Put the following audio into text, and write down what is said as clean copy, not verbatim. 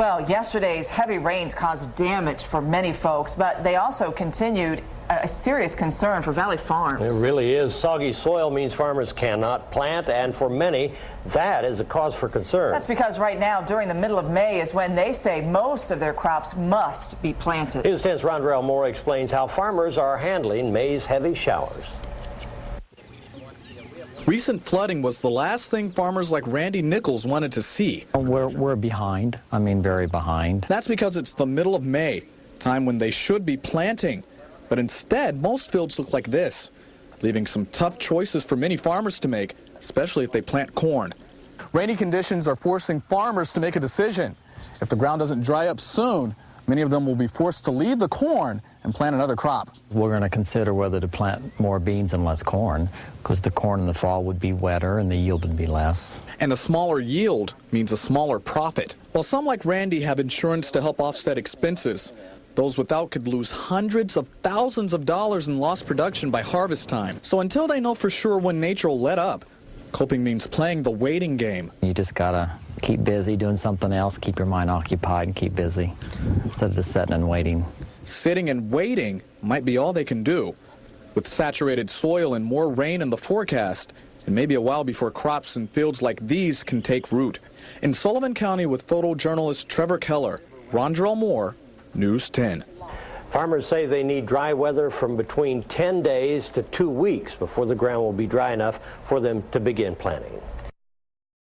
Well, yesterday's heavy rains caused damage for many folks, but they also continued a serious concern for Valley Farms. It really is. Soggy soil means farmers cannot plant, and for many, that is a cause for concern. That's because right now, during the middle of May, is when they say most of their crops must be planted. News 10's Rondrell Moore explains how farmers are handling May's heavy showers. Recent flooding was the last thing farmers like Randy Nichols wanted to see. We're behind. I mean, very behind. That's because it's the middle of May, time when they should be planting. But instead, most fields look like this, leaving some tough choices for many farmers to make, especially if they plant corn. Rainy conditions are forcing farmers to make a decision. If the ground doesn't dry up soon, many of them will be forced to leave the corn and plant another crop. We're going to consider whether to plant more beans and less corn, because the corn in the fall would be wetter and the yield would be less. And a smaller yield means a smaller profit. While some like Randy have insurance to help offset expenses, those without could lose hundreds of thousands of dollars in lost production by harvest time. So until they know for sure when nature will let up, coping means playing the waiting game. You just got to keep busy doing something else, keep your mind occupied and keep busy instead of just sitting and waiting. Sitting and waiting might be all they can do. With saturated soil and more rain in the forecast, it may be a while before crops in fields like these can take root. In Sullivan County with photojournalist Trevor Keller, Rondrell Moore, News 10. Farmers say they need dry weather from between 10 days to 2 weeks before the ground will be dry enough for them to begin planting.